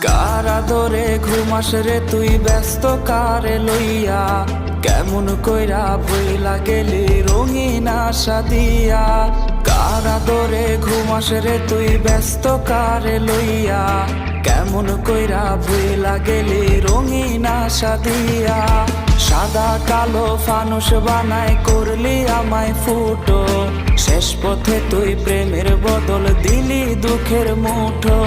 কার আদরে ঘুমাস রে তুই ব্যস্ত কারে লইয়া, কেমন কইরা ভইলা গেলি রঙিন আশা দিয়া। কার আদরে ঘুমাস রে তুই ব্যস্ত কারে লইয়া, কেমন কইরা ভইলা গেলি রঙিন আশা দিয়া। সাদা কালো ফানুস বানাই করলি আমায় ফুটো, শেষ পথে তুই প্রেমের বদল দিলি দুঃখের মুঠো।